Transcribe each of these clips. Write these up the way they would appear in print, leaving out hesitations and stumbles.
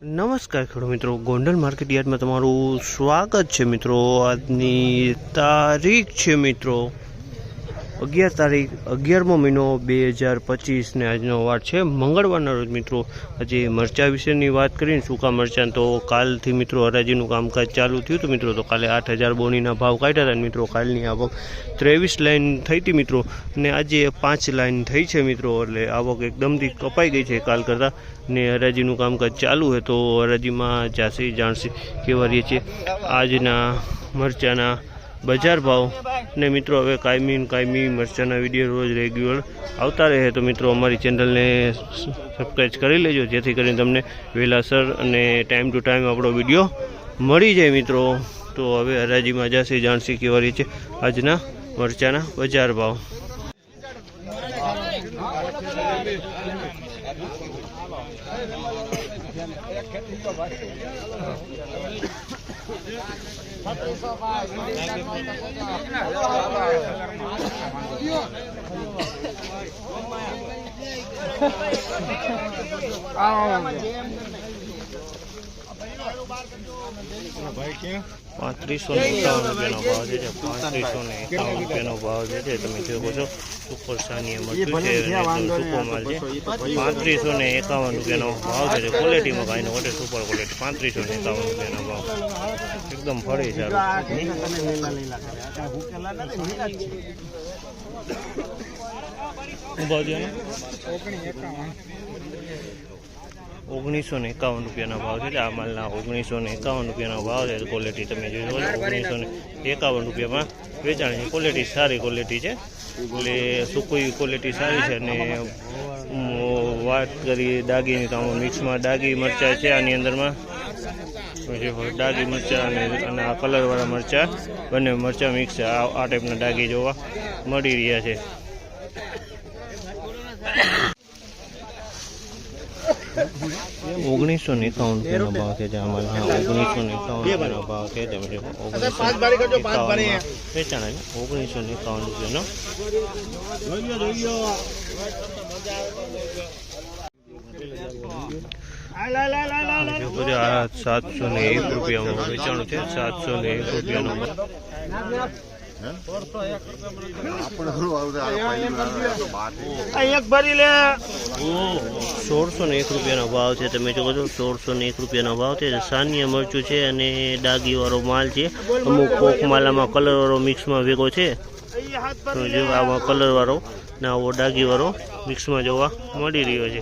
નમસ્કાર ખેડૂત મિત્રો, ગોંડલ માર્કેટ યાર્ડમાં તમારું સ્વાગત છે મિત્રો। આજની તારીખ છે મિત્રો 11 તારીખ 11મો મહિનો 2025 ને આજનો વાર છે મંગળવારના રોજ મિત્રો। આજે મરચા વિશેની વાત કરીને સૂકા મરચાં તો કાલથી મિત્રો હરાજીનું કામકાજ ચાલુ થયું હતું મિત્રો। તો કાલે 8000 બોણીના ભાવ કાઢ્યા હતા મિત્રો। કાલની આવક 23 લાઈન થઈ હતી મિત્રો ને આજે 5 લાઈન થઈ છે મિત્રો। એટલે આવક એકદમથી કપાઈ ગઈ છે કાલ કરતાં ને હરાજીનું કામકાજ ચાલુ છે। તો હરાજીમાં જાસી જાણસી કેવા રહે છે આજના મરચાના બજાર ભાવ ને મિત્રો। હવે કાયમી મરચાના વિડીયો રોજ રેગ્યુલર આવતા રહે તો મિત્રો અમારી ચેનલને સબસ્ક્રાઈબ કરી લેજો, જેથી કરીને તમને વહેલાસર અને ટાઈમ ટુ ટાઈમ આપણો વિડીયો મળી જાય મિત્રો। તો હવે હરાજીમાં જાસી જાણસી કેવા રહે છે આજના મરચાના બજાર ભાવ। ₹3551 ભાવ છે। 3551 ભાવ છે। તમે જોઈ શકો છો સુપર સાનિયા મરચું છે અને સૂકો માલ છે। ₹3551 ભાવ છે। ક્વોલિટીમાં કાંઈ નો ઘટે, સુપર ક્વોલિટી। ₹3551 ભાવ એકદમ ફળી સારું। 1951 ભાવ છે। આ માલના ₹1951 ભાવ છે। ક્વોલિટી તમે જોઈ શકો છો। ₹1951 વેચાણ છે। ક્વોલિટી સારી ક્વોલિટી છે, એટલે સૂકી ક્વોલિટી સારી છે। અને વાત કરી ડાગીની તો મિક્સમાં ડાગી મરચાં છે આની અંદરમાં। ડાગી મરચાં અને આ કલરવાળા મરચાં બંને મરચાં મિક્સ છે। આ ટાઈપના ડાગી જોવા મળી રહ્યા છે। ₹1951 ભાવ છે। આમાં ₹1951 ભાવ છે। તમે વેચાણ ₹1951 ₹701 વેચાણું છે। ₹701 ₹1601 ભાવ છે। તમે જો ₹1601 ભાવ છે। સાનિયા મરચું છે અને ડાગી વાળો માલ છે। અમુક કોક માલામાં કલર વાળો મિક્સમાં ભેગો છે। તો જો આમાં કલર વાળો ને આવો ડાગી વાળો મિક્સમાં જોવા મળી રહ્યો છે।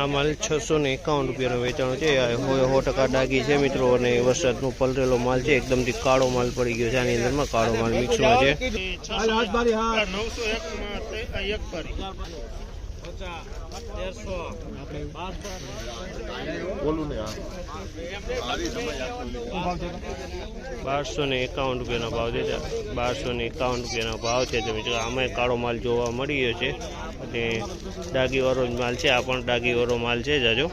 આ માલ ₹651 વેચાણો છે। 100% ડાગી છે મિત્રો અને વરસાદનો પલરેલો માલ છે। એકદમથી કાળો માલ પડી ગયો છે આની અંદરમાં। કાળો માલ મિક્સમાં છે। ₹1251 ભાવ છે। ₹1251 ભાવ છે। તમે જો આમાં કાળો માલ જોવા મળી રહ્યો છે અને ડાગીવાળો જ માલ છે। આ પણ ડાગીવાળો માલ છે જાજો।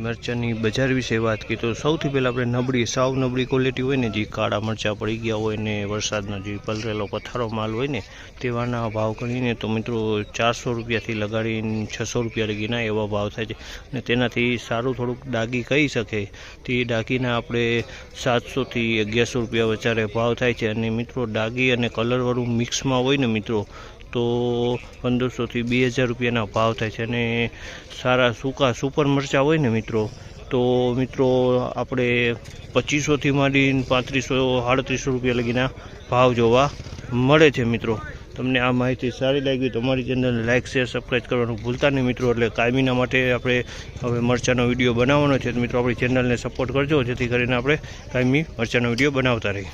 મરચાની બજાર વિશે વાત કરીએ તો સૌથી પહેલાં આપણે સાવ નબળી ક્વોલિટી હોય ને, જે કાળા મરચાં પડી ગયા હોય ને, વરસાદનો જે પલરેલો પથ્થારો માલ હોય ને, તેવાના ભાવ ગણીને તો મિત્રો ₹400થી લગાડીને ₹600 લગીના એવા ભાવ થાય છે। અને તેનાથી સારું થોડુંક ડાગી કહી શકે તે ડાગીના આપણે ₹700થી ₹1100 વચ્ચે ભાવ થાય છે। અને મિત્રો ડાગી અને કલરવાળું મિક્સમાં હોય ને મિત્રો તો ₹1500થી ₹2000 ભાવ થાય છે। અને સારા સૂકા સુપર મરચાં હોય ને મિત્રો તો મિત્રો આપણે ₹2500થી માંડીને ₹3500-3700 લગીના ભાવ જોવા મળે છે મિત્રો। તમને આ માહિતી સારી લાગી તો અમારી ચેનલને લાઇક શેર સબસ્ક્રાઈબ કરવાનું ભૂલતા નહીં મિત્રો। એટલે કાયમીના માટે આપણે હવે મરચાંનો વિડીયો બનાવવાનો છે તો મિત્રો આપણી ચેનલને સપોર્ટ કરજો, જેથી કરીને આપણે કાયમી મરચાંનો વિડીયો બનાવતા રહીએ।